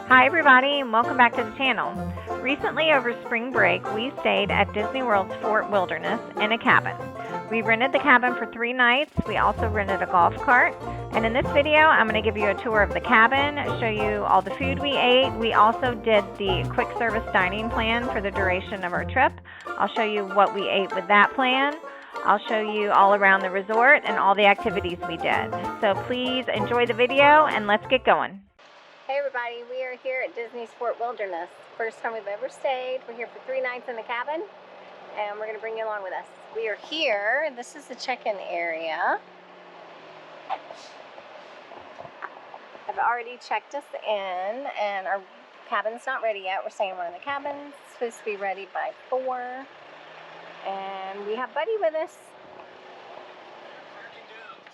Hi everybody and welcome back to the channel. Recently over spring break we stayed at Disney World's Fort Wilderness in a cabin. We rented the cabin for 3 nights. We also rented a golf cart. And in this video I'm going to give you a tour of the cabin, show you all the food we ate. We also did the quick service dining plan for the duration of our trip. I'll show you what we ate with that plan. I'll show you all around the resort and all the activities we did. So please enjoy the video and let's get going. Hey everybody, we are here at Disney's Fort Wilderness. First time we've ever stayed. We're here for 3 nights in the cabin and we're going to bring you along with us. We are here. This is the check-in area. I've already checked us in and our cabin's not ready yet. We're staying in one of the cabins. It's supposed to be ready by 4. And we have Buddy with us.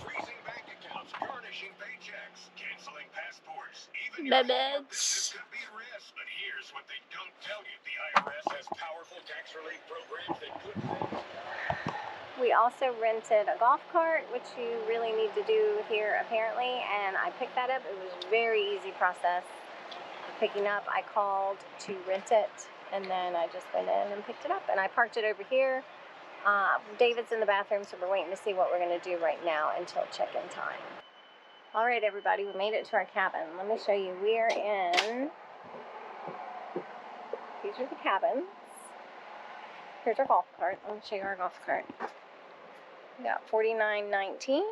Freezing bank accounts, garnishing paychecks, canceling passports, even Babbage. could be a risk. But here's what they don't tell you. The IRS has powerful tax relief programs that could save. We also rented a golf cart, which you really need to do here apparently, and I picked that up. It was a very easy process of picking up. I called to rent it, and then I just went in and picked it up, and I parked it over here. David's in the bathroom, so we're waiting to see what we're going to do right now until check-in time. All right, everybody, we made it to our cabin. Let me show you. We are in, these are the cabins. Here's our golf cart. Let me show you our golf cart. We got 49.19.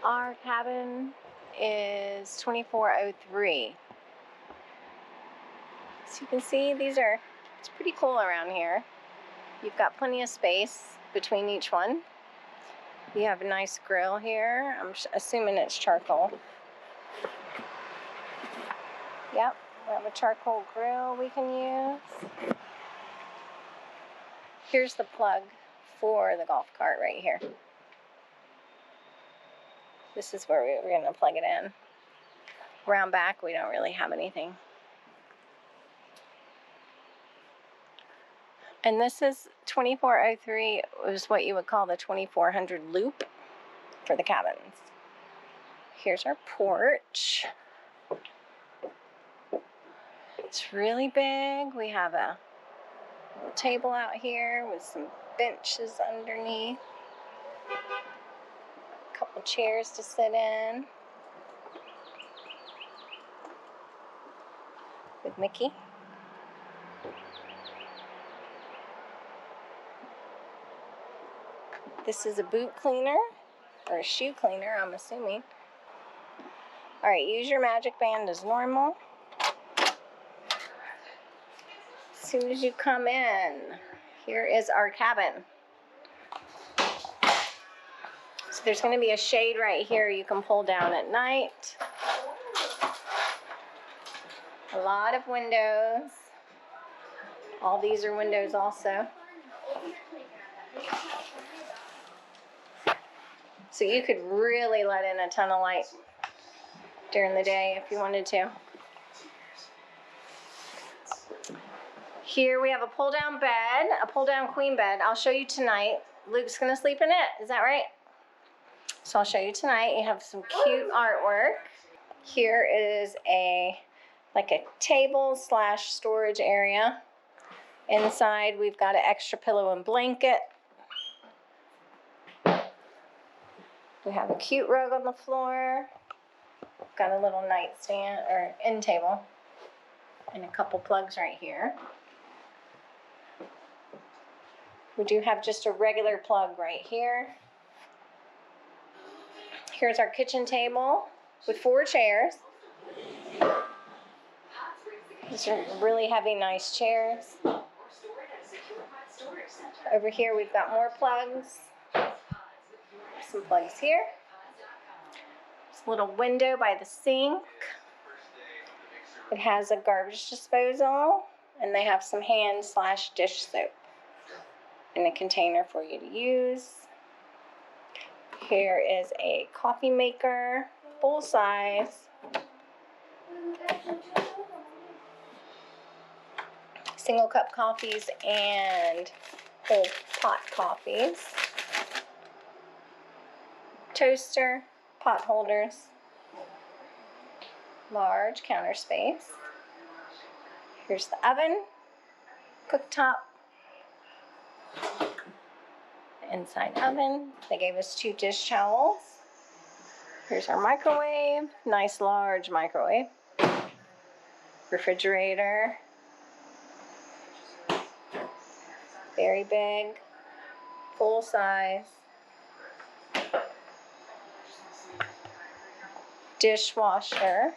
Our cabin is 2403. So you can see it's pretty cool around here. You've got plenty of space between each one. You have a nice grill here. I'm assuming it's charcoal. Yep, we have a charcoal grill we can use. Here's the plug for the golf cart right here. This is where we're going to plug it in. Around back, we don't really have anything. And this is 2403 is what you would call the 2400 loop for the cabins. Here's our porch. It's really big. We have a little table out here with some benches underneath. A couple chairs to sit in. With Mickey. This is a boot cleaner, or a shoe cleaner, I'm assuming. All right, use your magic band as normal. As soon as you come in, here is our cabin. So there's going to be a shade right here you can pull down at night. A lot of windows. All these are windows also. So you could really let in a ton of light during the day if you wanted to. Here we have a pull-down bed, a pull-down queen bed. I'll show you tonight. Luke's gonna sleep in it, is that right? So I'll show you tonight. You have some cute artwork. Here is like a table / storage area. Inside we've got an extra pillow and blanket. We have a cute rug on the floor. Got a little nightstand or end table. And a couple plugs right here. We do have just a regular plug right here. Here's our kitchen table with 4 chairs. These are really heavy, nice chairs. Over here we've got more plugs. Some plugs here. There's a little window by the sink. It has a garbage disposal, and they have some hand / dish soap in a container for you to use. Here is a coffee maker, full size. Single cup coffees and whole pot coffees. Toaster, pot holders. large counter space. Here's the oven, cooktop, the inside oven. They gave us 2 dish towels. Here's our microwave, nice large microwave. Refrigerator, very big, full size. Dishwasher,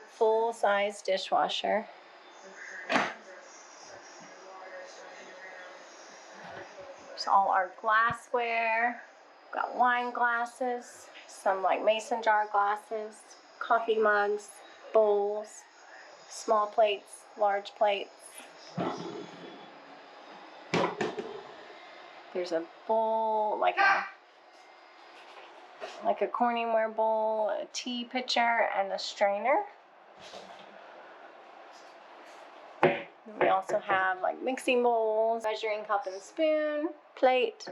full size dishwasher. There's all our glassware. We've got wine glasses, some like mason jar glasses, coffee mugs, bowls, small plates, large plates. There's a bowl, like a Corningware bowl, a tea pitcher, and a strainer. We also have like mixing bowls, measuring cup and spoon, plate.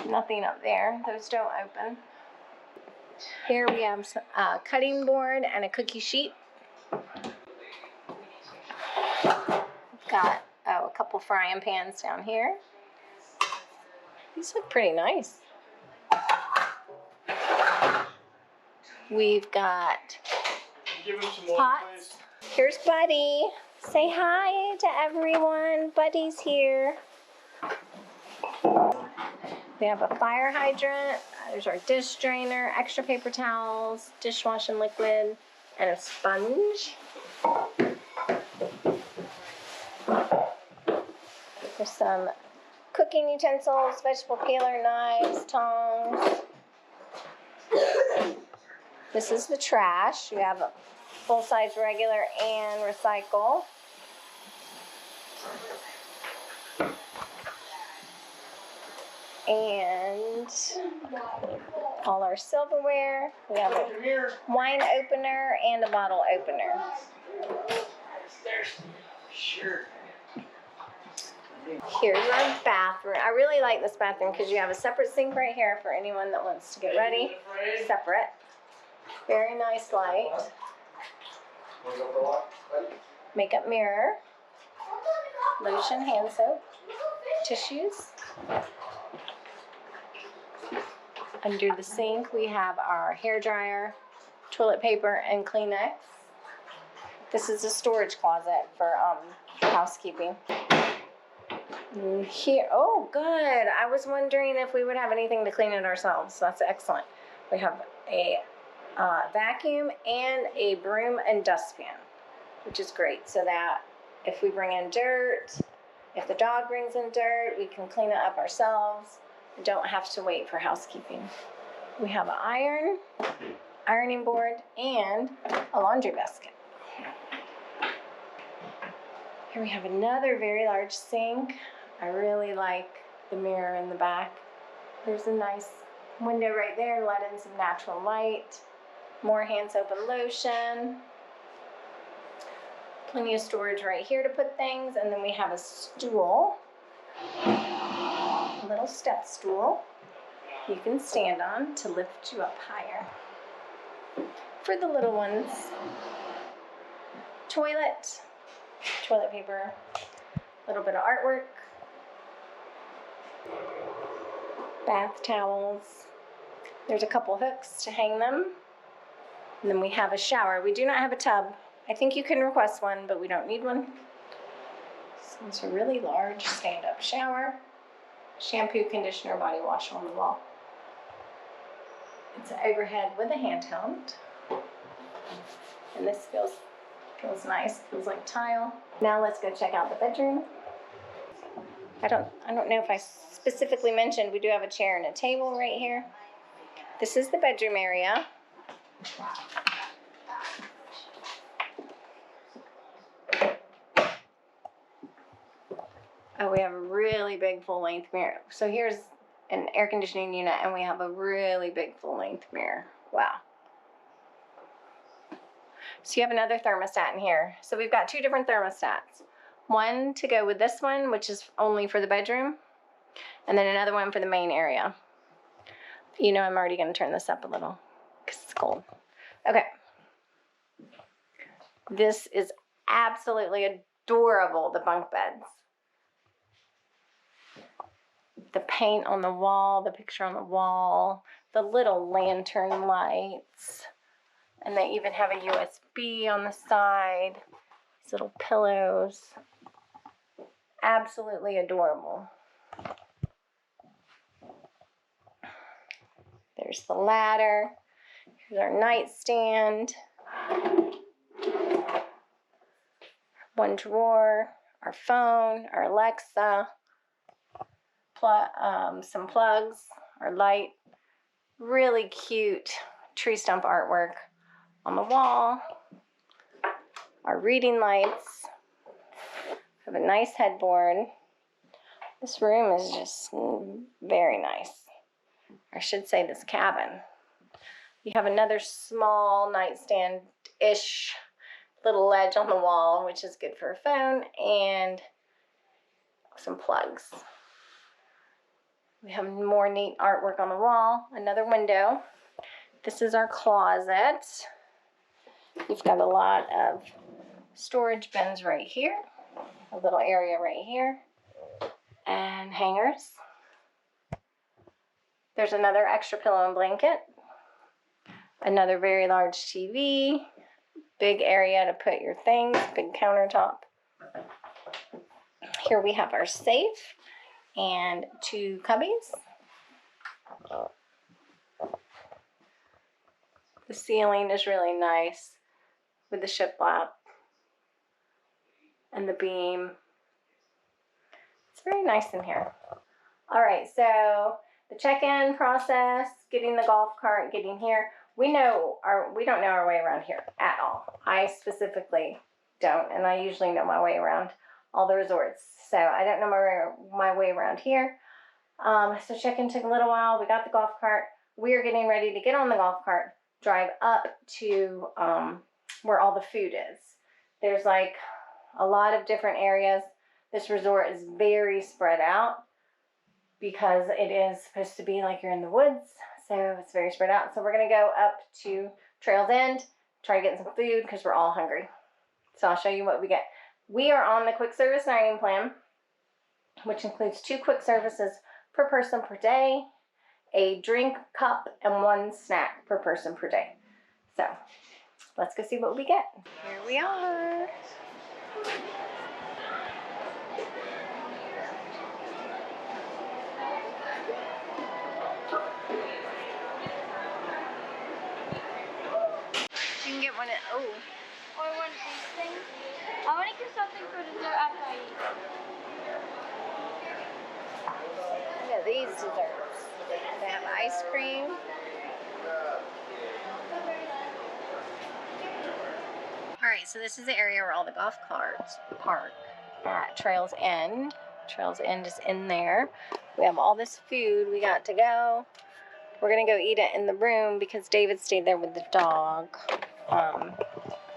Nothing up there. Those don't open. Here we have a cutting board and a cookie sheet. Got a couple frying pans down here. These look pretty nice. We've got pots. Here's Buddy. Say hi to everyone. Buddy's here. We have a fire hydrant. There's our dish drainer, extra paper towels, dishwashing liquid, and a sponge. There's some cooking utensils, vegetable peeler, knives, tongs. This is the trash. You have a full-size regular and recycle. And all our silverware. We have a wine opener and a bottle opener. Sure. Here's our bathroom. I really like this bathroom because you have a separate sink right here for anyone that wants to get ready. Separate. Very nice light. Makeup mirror. Lotion, hand soap, tissues. Under the sink, we have our hair dryer, toilet paper, and Kleenex. This is a storage closet for housekeeping. Here, oh, good. I was wondering if we would have anything to clean it ourselves. That's excellent. We have a vacuum and a broom and dustpan, which is great. So that if we bring in dirt, if the dog brings in dirt, we can clean it up ourselves. We don't have to wait for housekeeping. We have an iron, ironing board, and a laundry basket. Here we have another very large sink. I really like the mirror in the back. There's a nice window right there, let in some natural light. More hand soap and lotion. Plenty of storage right here to put things. And then we have a stool, a little step stool you can stand on to lift you up higher. For the little ones, toilet paper, a little bit of artwork, bath towels. There's a couple hooks to hang them. And then we have a shower. We do not have a tub. I think you can request one, but we don't need one. So it's a really large stand-up shower. Shampoo, conditioner, body wash on the wall. It's an overhead with a handheld. And this feels nice. Feels like tile. Now let's go check out the bedroom. I don't know if I specifically mentioned we do have a chair and a table right here. This is the bedroom area. Oh, we have a really big full-length mirror. So here's an air conditioning unit, and we have a really big full-length mirror. Wow. So you have another thermostat in here. So we've got 2 different thermostats. One to go with this one, which is only for the bedroom, and then another one for the main area. You know, I'm already going to turn this up a little because it's cold. Okay. This is absolutely adorable, the bunk beds. The paint on the wall, the picture on the wall, the little lantern lights, and they even have a USB on the side. These little pillows. Absolutely adorable. There's the ladder. Here's our nightstand. One drawer, our phone, our Alexa, some plugs, our light. Really cute tree stump artwork on the wall. Our reading lights. Have a nice headboard. This room is just very nice. I should say this cabin. You have another small nightstand-ish little ledge on the wall, which is good for a phone, and some plugs. We have more neat artwork on the wall. Another window. This is our closet. We've got a lot of storage bins right here. A little area right here. And hangers. There's another extra pillow and blanket. Another very large TV. Big area to put your things. Big countertop. Here we have our safe and 2 cubbies. The ceiling is really nice with the shiplap and the beam. It's very nice in here. All right, so the check-in process, getting the golf cart, getting here. We don't know our way around here at all. I specifically don't, and I usually know my way around all the resorts. So I don't know my way around here. So check-in took a little while. We got the golf cart. We are getting ready to get on the golf cart, drive up to where all the food is. There's like a lot of different areas. This resort is very spread out because it is supposed to be like you're in the woods. So it's very spread out. So we're going to go up to Trails End, try to get some food because we're all hungry. So I'll show you what we get. We are on the quick service dining plan, which includes 2 quick services per person per day, a drink cup, and 1 snack per person per day. So let's go see what we get. Here we are. You can get one at, oh. Or one of these things. I want to get something for dessert after I eat. Look at these desserts. They have ice cream. Alright, so this is the area where all the golf carts park at Trails End. Trails End is in there. We have all this food we got to go. We're going to go eat it in the room because David stayed there with the dog.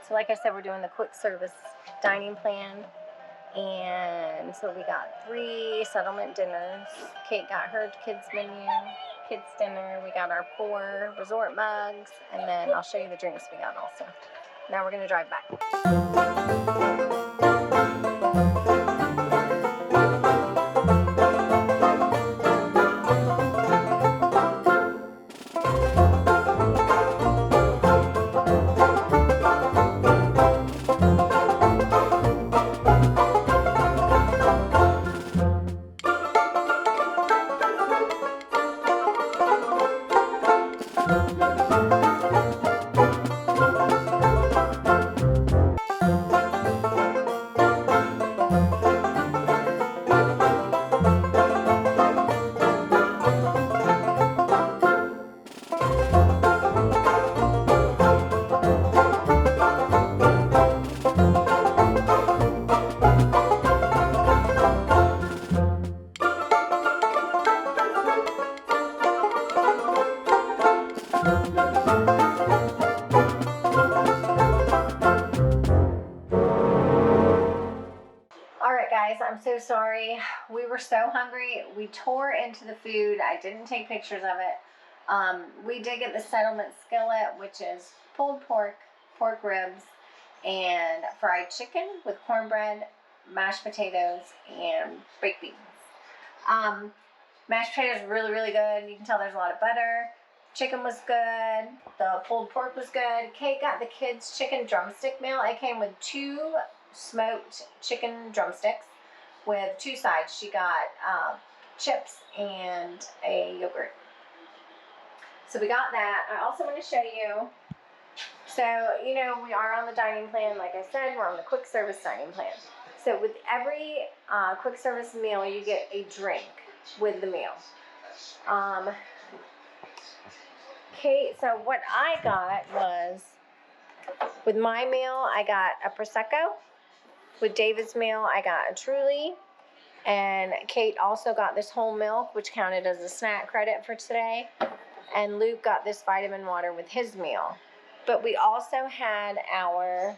So like I said, we're doing the quick service dining plan. And so we got 3 settlement dinners. Kate got her kids menu, kids dinner. We got our 4 resort mugs. And then I'll show you the drinks we got also. Now we're going to drive back. I'm so sorry. We were so hungry. We tore into the food. I didn't take pictures of it. We did get the settlement skillet, which is pulled pork, pork ribs, and fried chicken with cornbread, mashed potatoes, and baked beans. Mashed potatoes really, really good. You can tell there's a lot of butter. Chicken was good. The pulled pork was good. Kate got the kids' chicken drumstick meal. It came with 2 smoked chicken drumsticks with 2 sides. She got chips and a yogurt. So we got that. I also want to show you. So, you know, we are on the dining plan. Like I said, we're on the quick service dining plan. So with every quick service meal, you get a drink with the meal. Kate, so what I got was, with my meal, I got a Prosecco. With David's meal, I got a Truly. And Kate also got this whole milk, which counted as a snack credit for today. And Luke got this vitamin water with his meal. But we also had our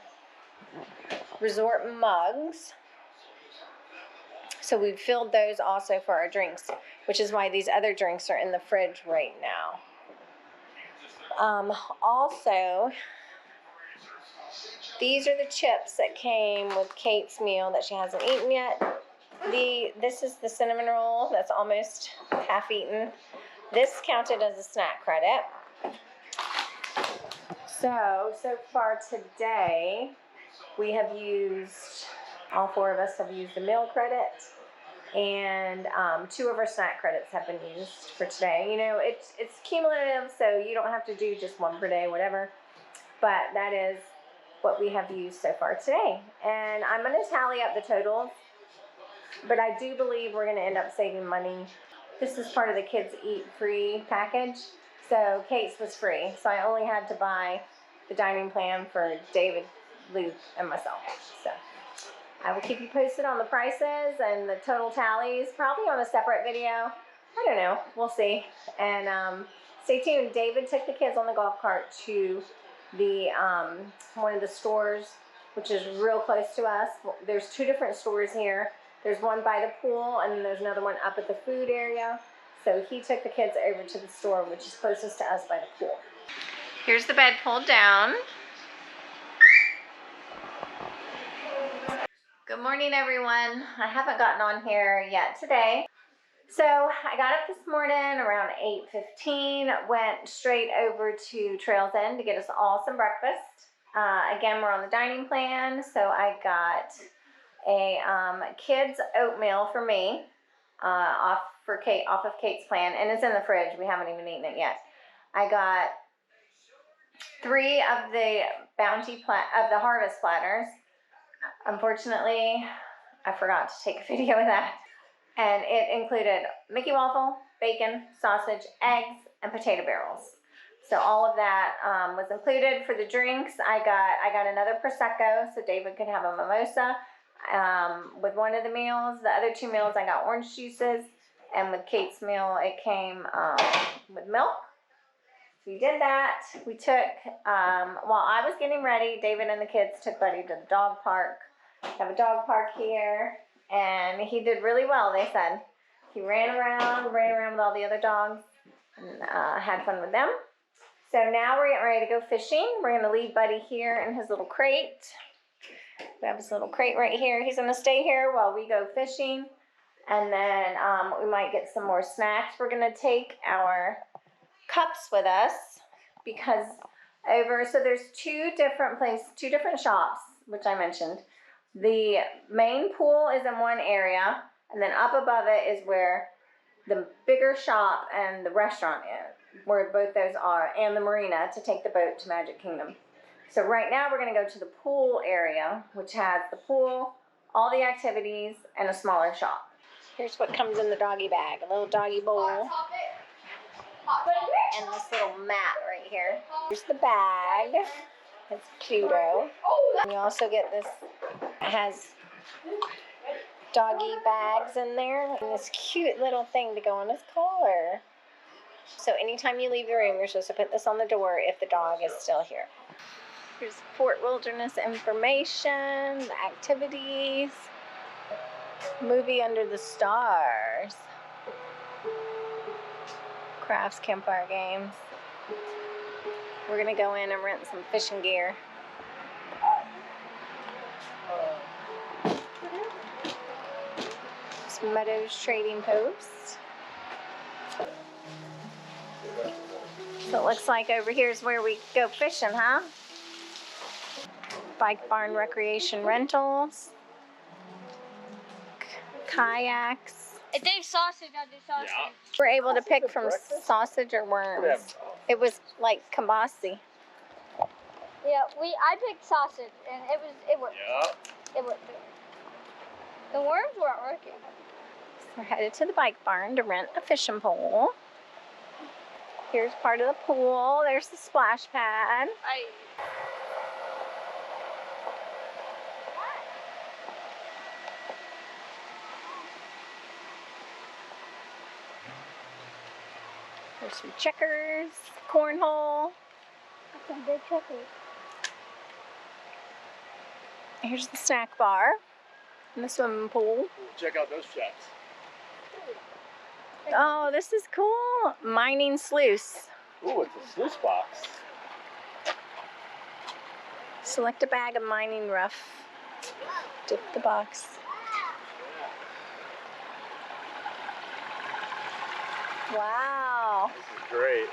resort mugs. So we filled those also for our drinks, which is why these other drinks are in the fridge right now. Also, these are the chips that came with Kate's meal that she hasn't eaten yet. This is the cinnamon roll that's almost half eaten. This counted as a snack credit. So far today, we have used, all 4 of us have used a meal credit, and 2 of our snack credits have been used for today. You know, it's cumulative, so you don't have to do just 1 per day, whatever. But that is what we have used so far today. And I'm going to tally up the totals, but I do believe we're going to end up saving money. This is part of the kids eat free package. So Kate's was free. So I only had to buy the dining plan for David, Luke, and myself. So I will keep you posted on the prices and the total tallies, probably on a separate video. I don't know. We'll see. And stay tuned. David took the kids on the golf cart to the one of the stores, which is real close to us. There's 2 different stores here. There's one by the pool, and then there's another one up at the food area. So he took the kids over to the store, which is closest to us by the pool. Here's the bed pulled down. Good morning, everyone. I haven't gotten on here yet today. So I got up this morning around 8:15, went straight over to Trails End to get us all some breakfast. Again, we're on the dining plan, so I got a kids oatmeal for me, off of Kate's plan, and it's in the fridge. We haven't even eaten it yet. I got 3 of the the harvest platters. Unfortunately, I forgot to take a video of that. And it included Mickey waffle, bacon, sausage, eggs, and potato barrels. So all of that was included. For the drinks, I got another Prosecco, so David could have a mimosa with one of the meals. The other 2 meals, I got orange juices. And with Kate's meal, it came with milk. So we did that. We took, while I was getting ready, David and the kids took Buddy to the dog park. We have a dog park here. And he did really well, they said. He ran around with all the other dogs, and had fun with them. So now we're getting ready to go fishing. We're going to leave Buddy here in his little crate. We have his little crate right here. He's going to stay here while we go fishing. And then we might get some more snacks. We're going to take our cups with us because so there's 2 different shops, which I mentioned. The main pool is in one area, and then up above it is where the bigger shop and the restaurant is, where both those are, and the marina to take the boat to Magic Kingdom. So right now we're going to go to the pool area, which has the pool, all the activities, and a smaller shop. Here's what comes in the doggy bag, a little doggy bowl, and this little mat right here. Here's the bag. It's Pluto. And you also get this, it has doggy bags in there, and this cute little thing to go on his collar. So anytime you leave the room, you're supposed to put this on the door if the dog is still here. Here's Fort Wilderness information, the activities, movie Under the Stars. Crafts, campfire games. We're gonna go in and rent some fishing gear. Some Meadows Trading Post. So it looks like over here is where we go fishing, huh? Bike Barn Recreation Rentals. Kayaks. If they sausage, I'll do sausage. Yeah. We're able to pick from sausage or worms. It was like kielbasa. Yeah, I picked sausage and it worked. Yeah. It worked. The worms weren't working. We're headed to the bike barn to rent a fishing pole. Here's part of the pool. There's the splash pad. There's some checkers, cornhole. That's some big checkers. Here's the snack bar and the swimming pool. Ooh, check out those jets. Oh, this is cool. Mining sluice. Ooh, it's a sluice box. Select a bag of mining rough. Dip the box. Wow. This is great.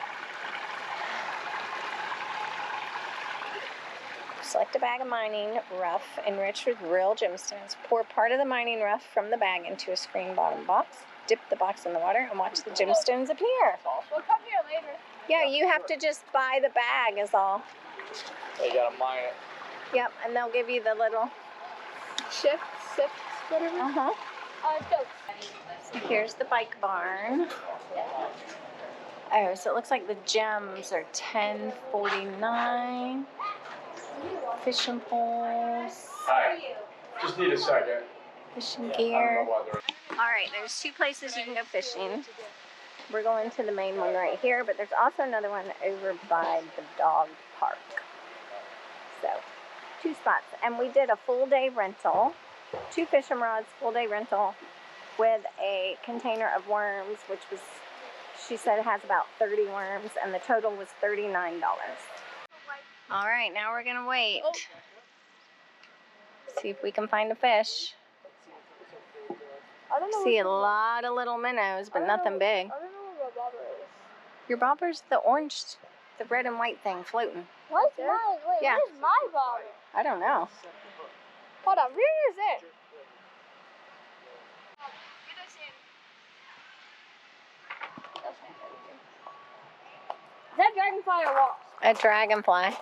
Select a bag of mining rough enriched with real gemstones. Pour part of the mining rough from the bag into a screen bottom box. Dip the box in the water and watch the gemstones appear. We'll come here later. Yeah, you have to just buy the bag is all. You gotta mine it. Yep, and they'll give you the little... Sips, whatever. Uh-huh. So, Here's the bike barn. Oh, so it looks like the gems are $10.49. Fishing poles, Hi. Just need a second. fishing I don't gear. know whether. All right, there's two places you can go fishing. We're going to the main one right here, but there's also another one over by the dog park. So, two spots. And we did a full day rental, 2 fishing rods, full day rental with a container of worms, which was, she said it has about 30 worms, and the total was $39. All right, now we're gonna wait. See if we can find a fish. I don't know. See a lot of little minnows, but nothing big. I don't know what my bobber is. Your bobber's the orange, the red and white thing floating. What's mine? Wait, Yeah. where's my bobber? I don't know. Hold on, where is it? Is that dragonfly or wasp? A dragonfly.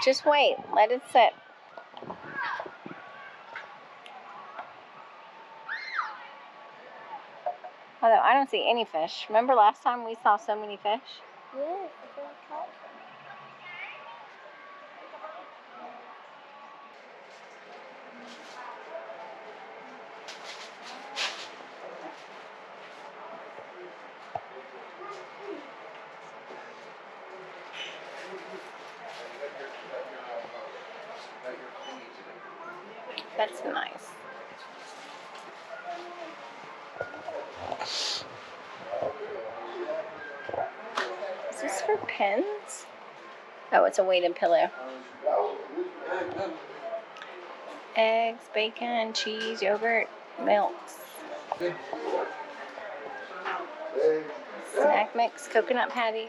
Just wait. Let it sit. Although I don't see any fish. Remember last time we saw so many fish? Yeah. That's nice. Is this for pins? Oh, it's a weighted pillow. Eggs, bacon, cheese, yogurt, milks. Snack mix, coconut patties.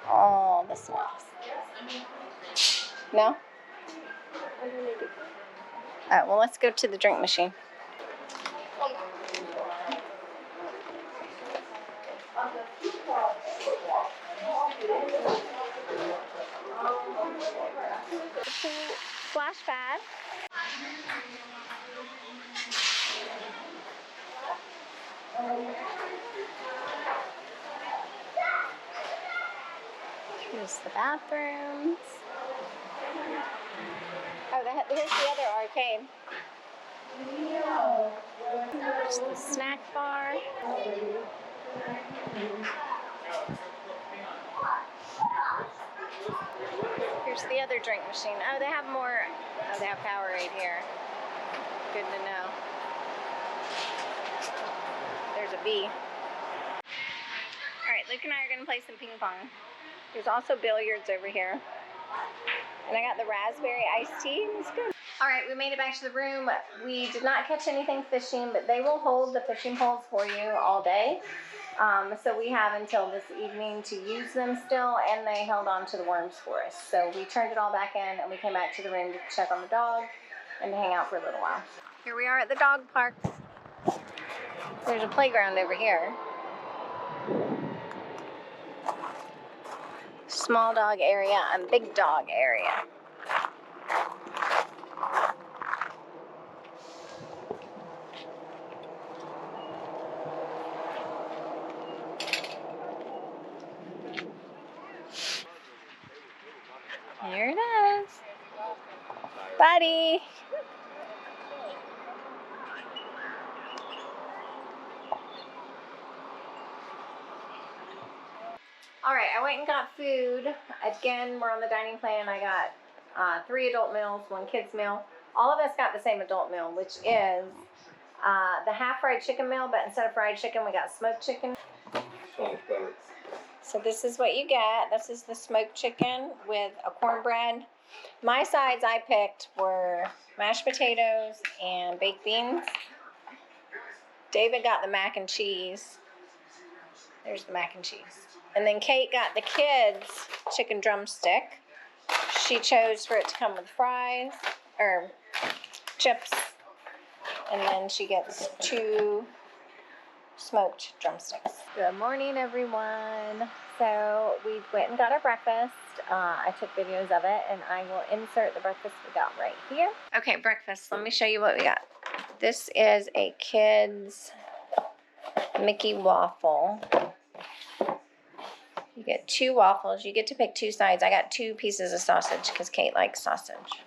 All the snacks. No? Alright, well, let's go to the drink machine. Splash pad. Here's the bathrooms. Oh, here's the other arcade. There's the snack bar. Here's Here's the other drink machine. Oh, they have more. Oh, they have Powerade here. Good to know. There's a bee. All right, Luke and I are gonna play some ping pong. There's also billiards over here. And I got the raspberry iced tea. It's good. All right, we made it back to the room. We did not catch anything fishing, but they will hold the fishing poles for you all day. So we have until this evening to use them still, and they held on to the worms for us. So we turned it all back in, and we came back to the room to check on the dog and to hang out for a little while. Here we are at the dog park. There's a playground over here. Small dog area and big dog area. Here it is. Buddy. All right, I went and got food. Again, we're on the dining plan. I got 3 adult meals, 1 kid's meal. All of us got the same adult meal, which is the half fried chicken meal, but instead of fried chicken, we got smoked chicken. So this is what you get. This is the smoked chicken with a cornbread. My sides I picked were mashed potatoes and baked beans. David got the mac and cheese. There's the mac and cheese. And then Kate got the kids' chicken drumstick. She chose for it to come with fries, or chips. And then she gets 2 smoked drumsticks. Good morning, everyone. So we went and got our breakfast. I took videos of it, and I will insert the breakfast we got right here. Okay, breakfast. Let me show you what we got. This is a kid's Mickey waffle. You get 2 waffles. You get to pick 2 sides. I got 2 pieces of sausage because Kate likes sausage.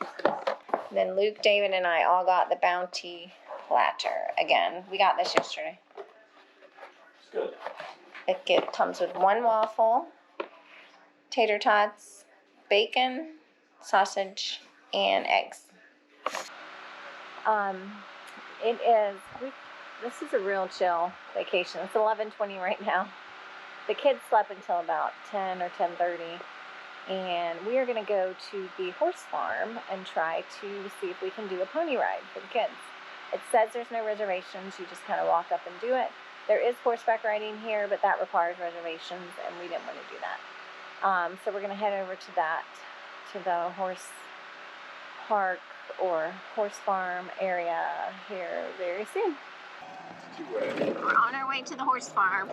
Then Luke, David, and I all got the Bounty platter. Again, we got this yesterday. It's good. It comes with 1 waffle, tater tots, bacon, sausage, and eggs. This is a real chill vacation. It's 11:20 right now. The kids slept until about 10 or 10:30, and we are going to go to the horse farm and try to see if we can do a pony ride for the kids. It says there's no reservations. You just kind of walk up and do it. There is horseback riding here, but that requires reservations, and we didn't want to do that. So we're going to head over to the horse park or horse farm area here very soon. We're on our way to the horse farm.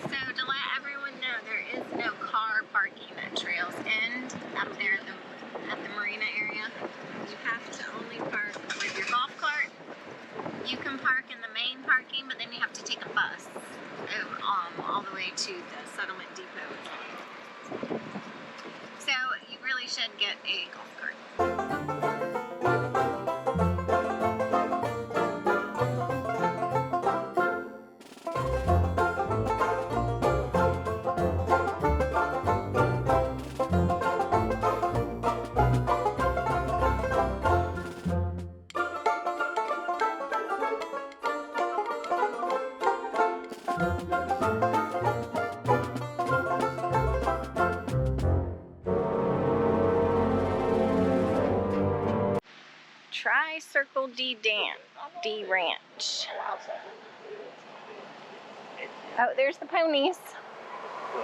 So to let everyone know, there is no car parking at Trails End up there at the marina area. You have to only park with your golf cart. You can park in the main parking, but then you have to take a bus all the way to the settlement depot. So you really should get a golf cart. Circle D Ranch. Oh, there's the ponies. I'm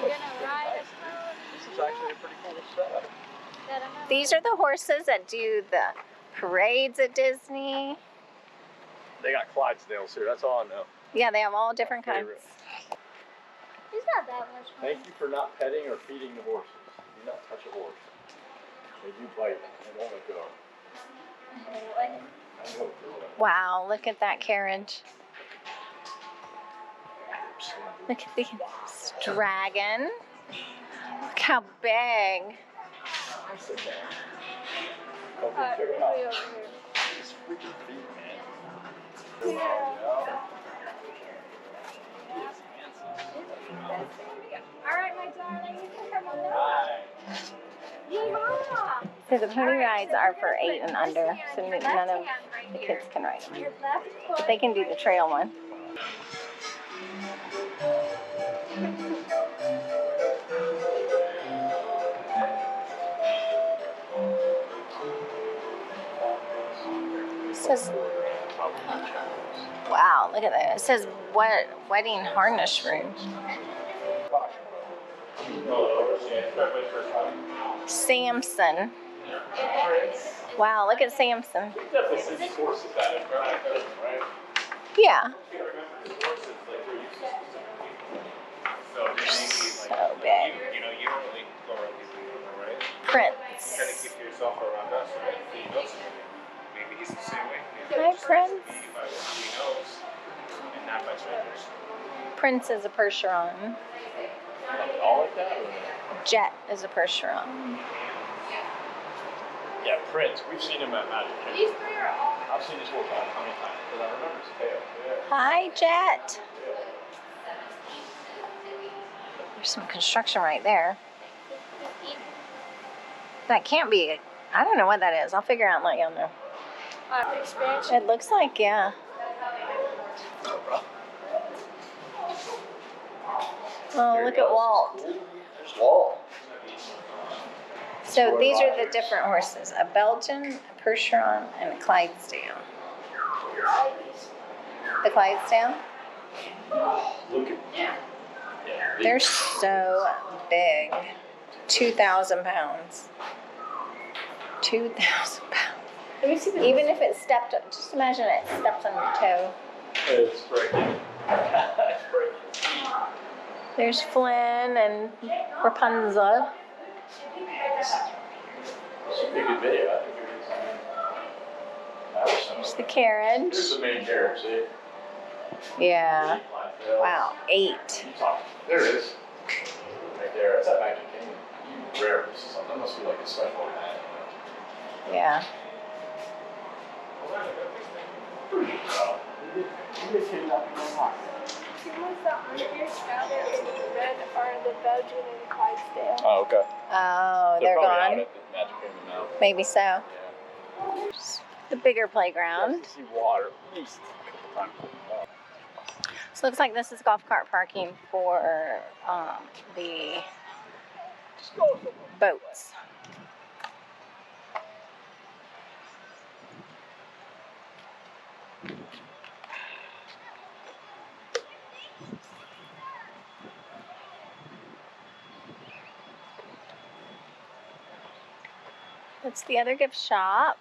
gonna ride a pony. This is actually a pretty cool setup. These are the horses that do the parades at Disney. They got Clydesdales here, that's all I know. Yeah, they have all different kinds. It's not that much fun. Thank you for not petting or feeding the horses. Do not touch a horse. They do bite and won't let go. I know. Wow, look at that carriage. Look at the dragon. Look how big. Sit down. Alright, Check it way out. over here. It's freaking feet, man. All right, my darling, you can come on down. Hi. Yeehaw! So the pony rides are for 8 and under, so none of the kids can ride them. Your left foot. But they can do the trail one. It says, wow, look at that. It says wedding harness room. Samson. Wow, look at Samson. Definitely some horses that are right? Yeah. You gotta remember the horses, like they're used to specific people. So So big. you know, you don't really go around these people, right? Prince. You kind of keep yourself around us, right? So you know somebody. Maybe he's the same way. Hi, Prince. By what he knows, and not by strangers. Prince is a Percheron. All like that? Or? Jet is a Percheron. Yeah, Prince. We've seen him at Magic Kingdom. These three are all. I've seen his horse how many times? Because I remember his tail. Yeah. Hi, Jet. There's some construction right there. That can't be. I don't know what that is. I'll figure out and let y'all know. Expansion. It looks like, yeah. Oh, look at Walt. There's Walt. So these are the different horses. A Belgian, a Percheron, and a Clydesdale. The Clydesdale? Look at Yeah. They're so big. 2,000 pounds. 2,000 pounds. Let me see the. Even if it stepped, just imagine it stepped on your toe. It's breaking. It's breaking. There's Flynn and Rapunzel. It's a good video. I think There's the carriage. Here's the main carriage, see? Yeah. Wow, 8. There it is. Right there. That's that Magic Kingdom. Rare. That must be like a special event. Yeah. Who was the underscouter in the red or the Belgian and Clydesdale? Oh, okay. Oh, they're probably out gone? at the Magic Kingdom now. Maybe so. Yeah. The bigger playground. See water at least a couple times. So it looks like this is golf cart parking for the boats. That's the other gift shop.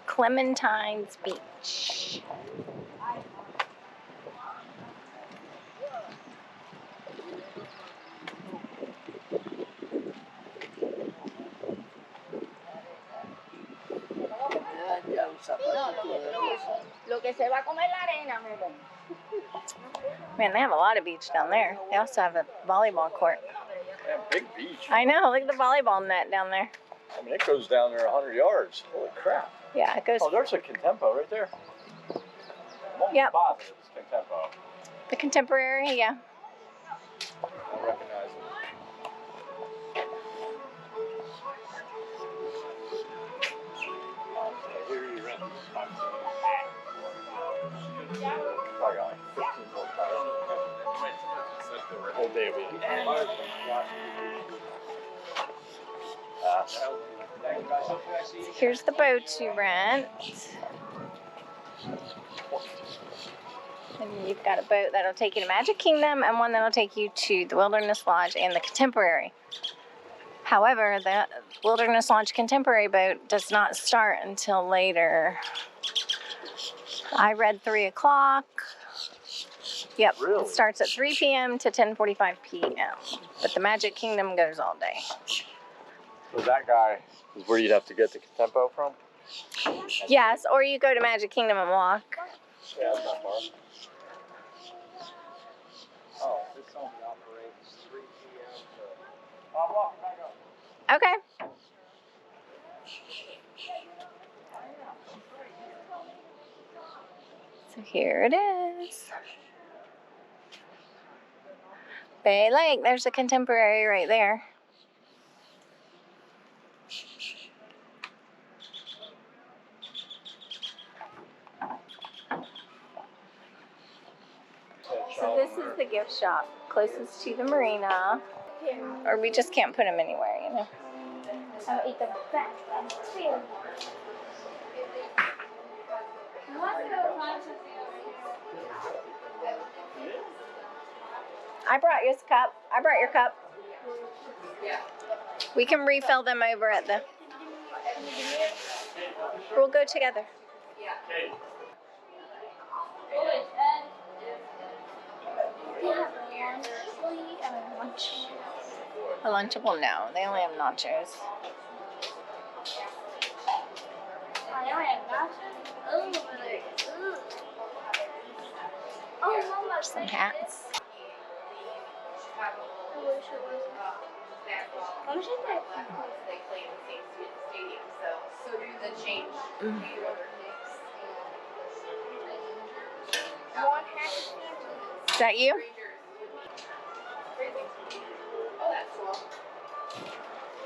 Clementine's Beach. Man, they have a lot of beach down there. They also have a volleyball court. Yeah, big beach. I know, look at the volleyball net down there. I mean, it goes down there 100 yards. Holy crap. Yeah, it goes. Oh, there's a Contempo right there. I'm Yep. positive it's Contempo. The Contemporary, yeah. I recognize it. Here you rent this. Probably got like 15 more cars. The whole day we Here's the boat you rent. And you've got a boat that'll take you to Magic Kingdom and one that'll take you to the Wilderness Lodge and the Contemporary. However, the Wilderness Lodge Contemporary boat does not start until later. I read 3 o'clock. Yep, Really? It starts at 3 p.m. to 10:45 p.m. But the Magic Kingdom goes all day. So that guy is where you'd have to get the Tempo from? Yes, or you go to Magic Kingdom and walk. Yeah, that's not far. Oh, this only operates 3 p.m. to... I'm walking back up. Okay. So here it is. Bay Lake. There's a Contemporary right there. So this is the gift shop closest to the marina. Or we just can't put them anywhere, you know. I'll eat the back. I brought your cup. I brought your cup. We can refill them over at the... We'll go together. A Lunchable? No, they only have nachos. Some hats. Is that you?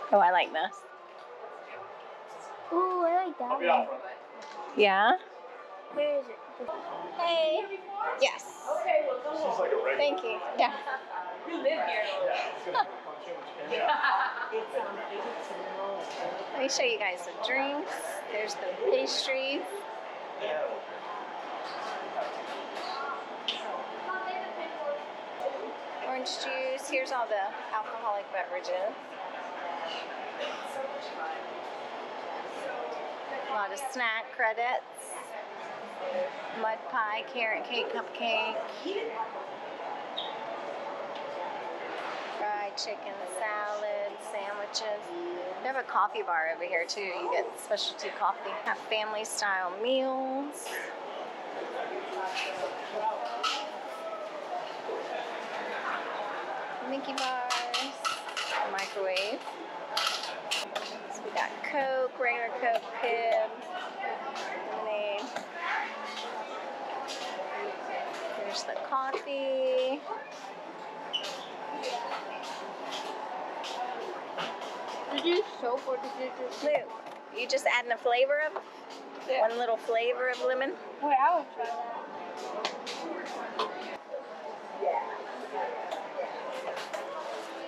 Oh, I like this. Ooh, I like that one. Yeah? Where is it? Hey. Yes. This is like a regular. Thank you. Yeah. Let me show you guys the drinks. There's the pastries. Orange juice. Here's all the alcoholic beverages. A lot of snack credits. Mud pie, carrot cake, cupcake. Fried chicken, salad, sandwiches. They have a coffee bar over here too. You get specialty coffee. Have family style meals. Mickey bars. Microwave. So we got Coke, regular Coke, Pib, lemonade. There's the coffee. Did you use soap or did you just... Lou, you just adding a flavor of? Yeah. One little flavor of lemon? Wait, I would try that.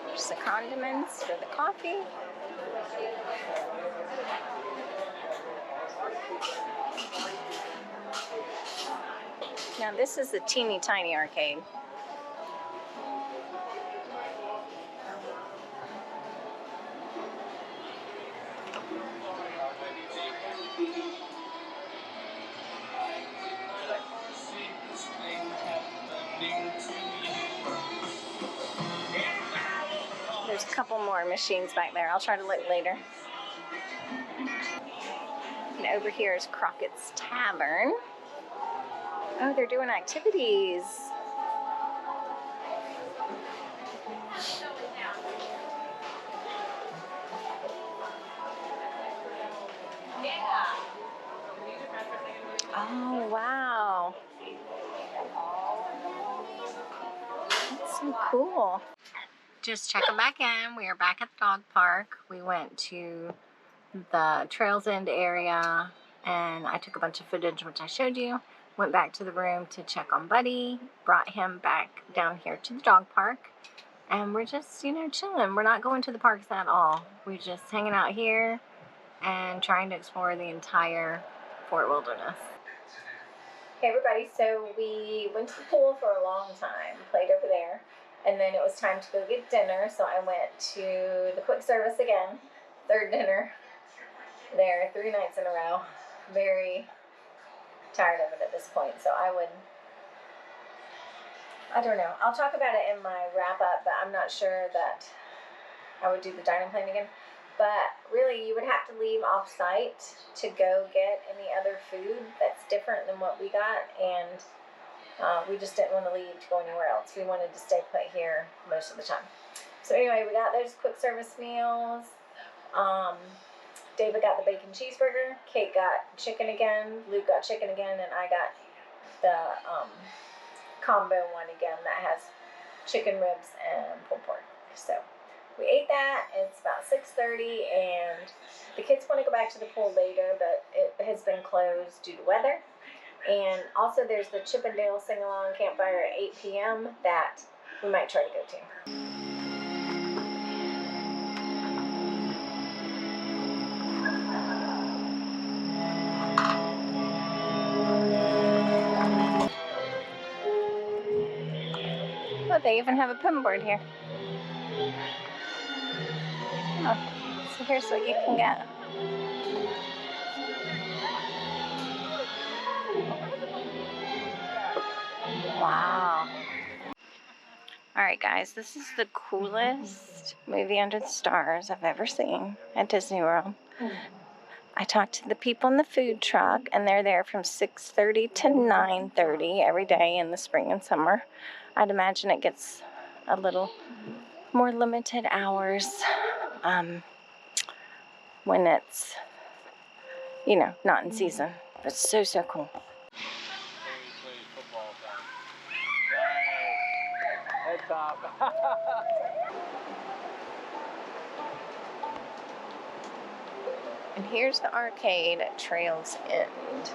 There's the condiments for the coffee. Now this is a teeny tiny arcade. There's a couple more machines back there. I'll try to look later. And over here is Crockett's Tavern. Oh, they're doing activities. Oh, wow. That's so cool. Just checking back in. We are back at the dog park. We went to the Trails End area and I took a bunch of footage, which I showed you. Went back to the room to check on Buddy. Brought him back down here to the dog park. And we're just, chilling. We're not going to the parks at all. We're just hanging out here and trying to explore the entire Fort Wilderness. Hey everybody, so we went to the pool for a long time, played over there, and then it was time to go get dinner, so I went to the quick service again, third dinner there, 3 nights in a row. Very tired of it at this point, so I don't know, I'll talk about it in my wrap up, but I'm not sure that I would do the dining plan again. but really you would have to leave off-site to go get any other food that's different than what we got, and we just didn't want to leave to go anywhere else. We wanted to stay put here most of the time. So anyway, we got those quick service meals. David got the bacon cheeseburger, Kate got chicken again, Luke got chicken again, and I got the combo one again that has chicken ribs and pulled pork. So we ate that. It's about 6:30, and the kids want to go back to the pool later, but it has been closed due to weather. And also there's the Chip and Dale sing-along campfire at 8 p.m. that we might try to go to. Oh, they even have a pin board here. Oh, so here's what you can get. Wow. All right, guys, this is the coolest movie under the stars I've ever seen at Disney World. I talked to the people in the food truck, and they're there from 6:30 to 9:30 every day in the spring and summer. I'd imagine it gets a little more limited hours when it's, you know, not in season. But it's so, so cool. Head top. And here's the arcade at Trails End.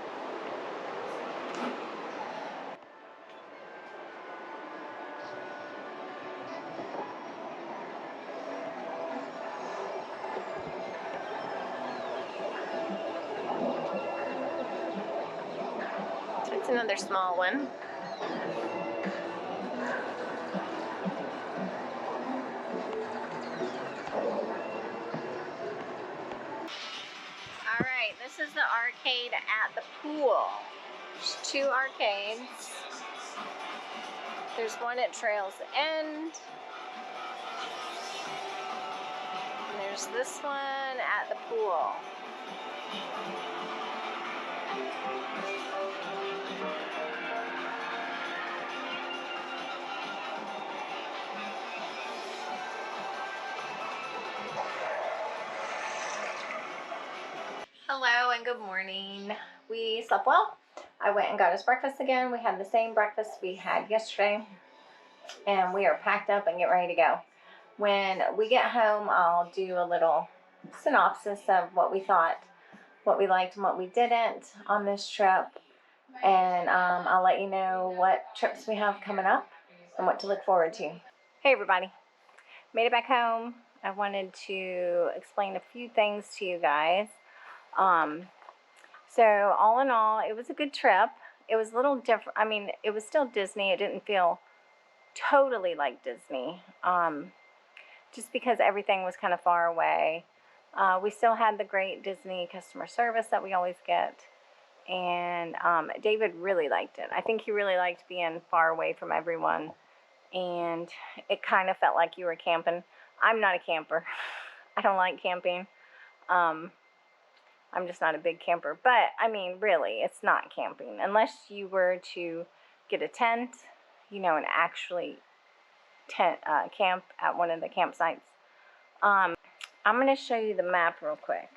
So it's another small one. All right, this is the arcade at the pool. There's 2 arcades. There's one at Trails End. And there's this one at the pool. Hello and good morning. We slept well. I went and got us breakfast again. We had the same breakfast we had yesterday, and we are packed up and get ready to go. When we get home, I'll do a little synopsis of what we thought, what we liked and what we didn't on this trip, and I'll let you know what trips we have coming up and what to look forward to. Hey everybody, made it back home. I wanted to explain a few things to you guys. So all in all, it was a good trip. It was a little different. I mean, it was still Disney. It didn't feel totally like Disney, just because everything was kind of far away. We still had the great Disney customer service that we always get. And David really liked it. I think he really liked being far away from everyone. And it kind of felt like you were camping. I'm not a camper. I don't like camping. I'm just not a big camper. But, I mean, really, it's not camping. Unless you were to get a tent, you know, and actually camp at one of the campsites. I'm going to show you the map real quick.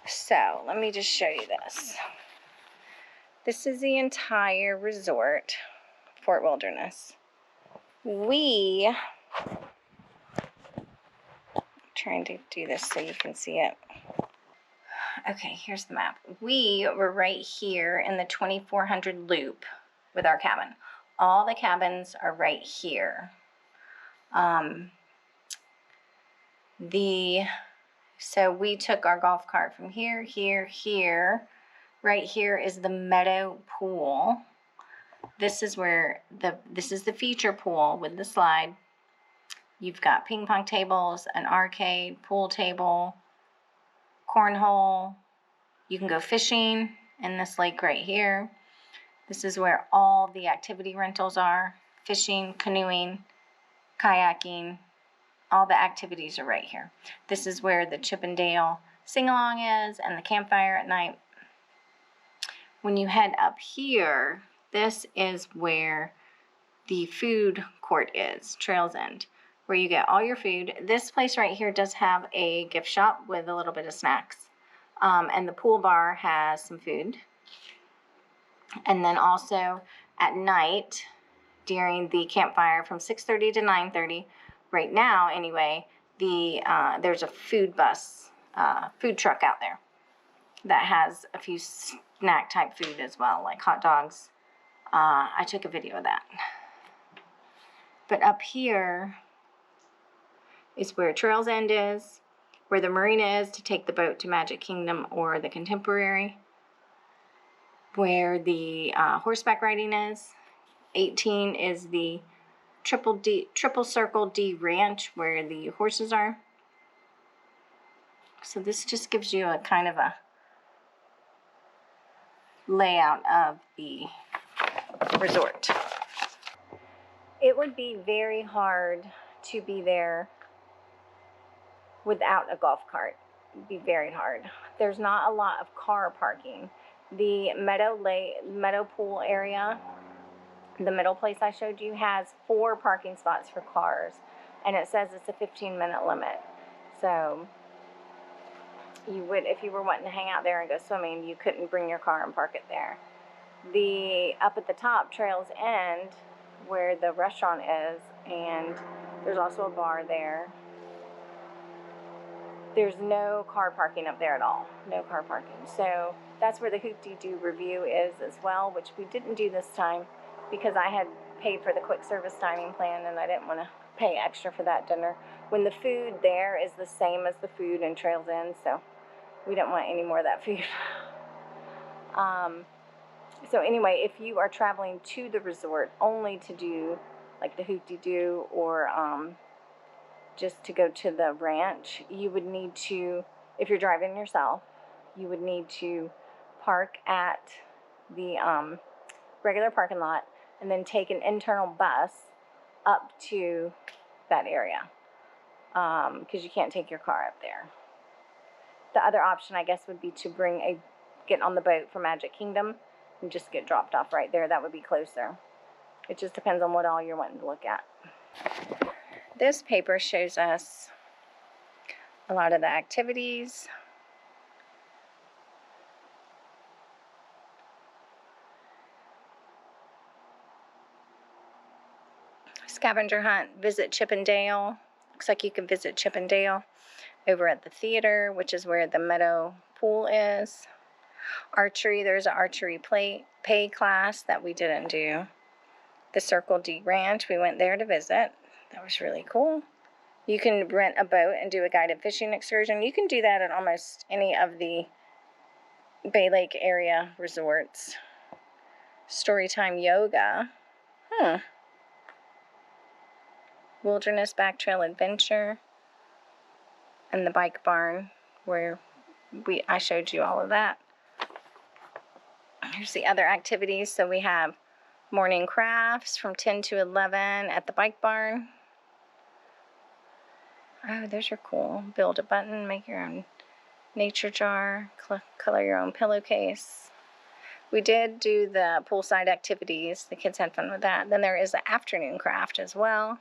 So, let me just show you this. This is the entire resort, Fort Wilderness. I'm trying to do this so you can see it. Okay, here's the map. We were right here in the 2400 loop with our cabin. All the cabins are right here. So we took our golf cart from here, here. Right here is the meadow pool. This is this is the feature pool with the slide. You've got ping pong tables, an arcade, pool table, cornhole. You can go fishing in this lake right here. This is where all the activity rentals are: fishing, canoeing, kayaking, all the activities are right here. This is where the Chip and Dale sing-along is and the campfire at night. When you head up here, this is where the food court is, Trails End, where you get all your food. This place right here does have a gift shop with a little bit of snacks. And the pool bar has some food. And then also at night, during the campfire from 6:30 to 9:30, right now anyway, there's a food truck out there that has a few snack type food as well, like hot dogs. I took a video of that. But up here is where Trails End is, where the marina is to take the boat to Magic Kingdom or the Contemporary, where the horseback riding is. 18 is the Triple Circle D Ranch, where the horses are. So this just gives you a kind of a layout of the resort. It would be very hard to be there without a golf cart. It would be very hard. There's not a lot of car parking. The Meadow Pool area, the middle place I showed you, has 4 parking spots for cars, and it says it's a 15-minute limit. So you would, if you were wanting to hang out there and go swimming, you couldn't bring your car and park it there. Up at the top, Trails End, where the restaurant is, and there's also a bar there. There's no car parking up there at all. No car parking. So that's where the Hoop-Dee-Doo review is as well, which we didn't do this time because I had paid for the quick service dining plan and I didn't want to pay extra for that dinner when the food there is the same as the food in Trails End, so we didn't want any more of that food. So anyway, if you are traveling to the resort only to do like the Hoop-Dee-Doo or just to go to the ranch, you would need to, if you're driving yourself, you would need to park at the regular parking lot and then take an internal bus up to that area because you can't take your car up there. The other option, I guess, would be to get on the boat for Magic Kingdom and just get dropped off right there. That would be closer. It just depends on what all you're wanting to look at. This paper shows us a lot of the activities. Scavenger hunt, visit Chip and Dale. Looks like you can visit Chip and Dale over at the theater, which is where the Meadow Pool is. Archery, there's an archery pay class that we didn't do. The Circle D Ranch, we went there to visit. That was really cool. You can rent a boat and do a guided fishing excursion. You can do that at almost any of the Bay Lake area resorts. Storytime yoga. Wilderness Back Trail Adventure. And the bike barn where I showed you all of that. Here's the other activities. So we have morning crafts from 10 to 11 at the bike barn. Oh, those are cool. Build a button, make your own nature jar, color your own pillowcase. We did do the poolside activities. The kids had fun with that. Then there is the afternoon craft as well.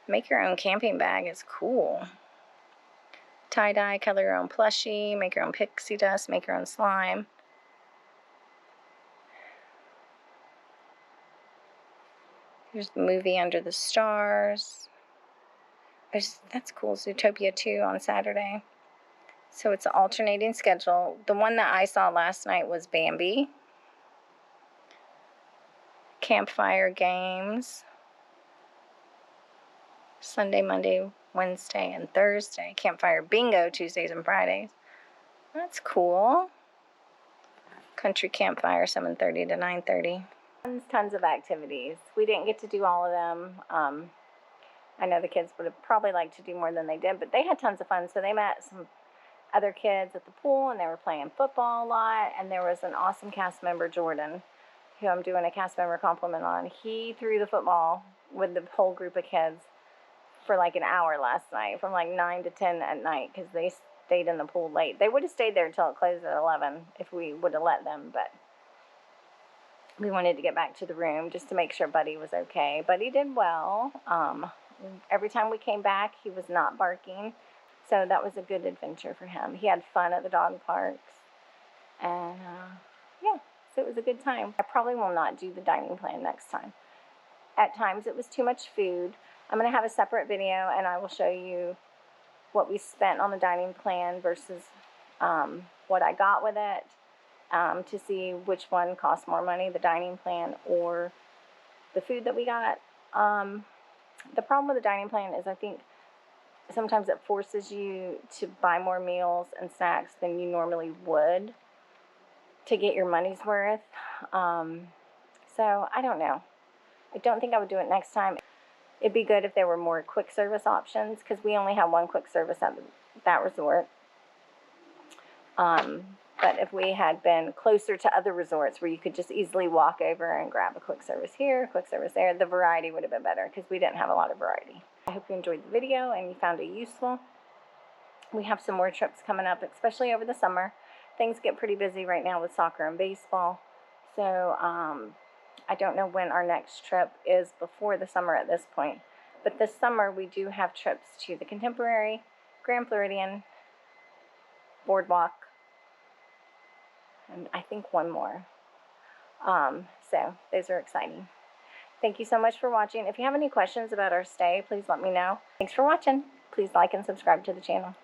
Make your own camping bag is cool. Tie-dye, color your own plushie, make your own pixie dust, make your own slime. Here's the movie Under the Stars. That's cool. Zootopia 2 on Saturday. So it's an alternating schedule. The one that I saw last night was Bambi. Campfire games. Sunday, Monday, Wednesday, and Thursday. Campfire bingo Tuesdays and Fridays. That's cool. Country campfire 7:30 to 9:30. Tons of activities. We didn't get to do all of them. I know the kids would have probably liked to do more than they did, but they had tons of fun. So they met some other kids at the pool, and they were playing football a lot. And there was an awesome cast member, Jordan, who I'm doing a cast member compliment on. He threw the football with the whole group of kids for like an hour last night, from like 9 to 10 at night, because they stayed in the pool late. They would have stayed there until it closed at 11 if we would have let them, but we wanted to get back to the room just to make sure Buddy was okay. Buddy did well. Every time we came back, he was not barking. So that was a good adventure for him. He had fun at the dog parks. And yeah, so it was a good time. I probably will not do the dining plan next time. At times it was too much food. I'm going to have a separate video and I will show you what we spent on the dining plan versus what I got with it, to see which one cost more money, the dining plan or the food that we got. The problem with the dining plan is I think sometimes it forces you to buy more meals and snacks than you normally would to get your money's worth. So I don't know. I don't think I would do it next time. It'd be good if there were more quick service options, because we only have one quick service at that resort. But if we had been closer to other resorts where you could just easily walk over and grab a quick service here, a quick service there, the variety would have been better, because we didn't have a lot of variety. I hope you enjoyed the video and you found it useful. We have some more trips coming up, especially over the summer. Things get pretty busy right now with soccer and baseball. So I don't know when our next trip is before the summer at this point. But this summer we do have trips to the Contemporary, Grand Floridian, Boardwalk, and I think one more. So those are exciting. Thank you so much for watching. If you have any questions about our stay, please let me know. Thanks for watching. Please like and subscribe to the channel.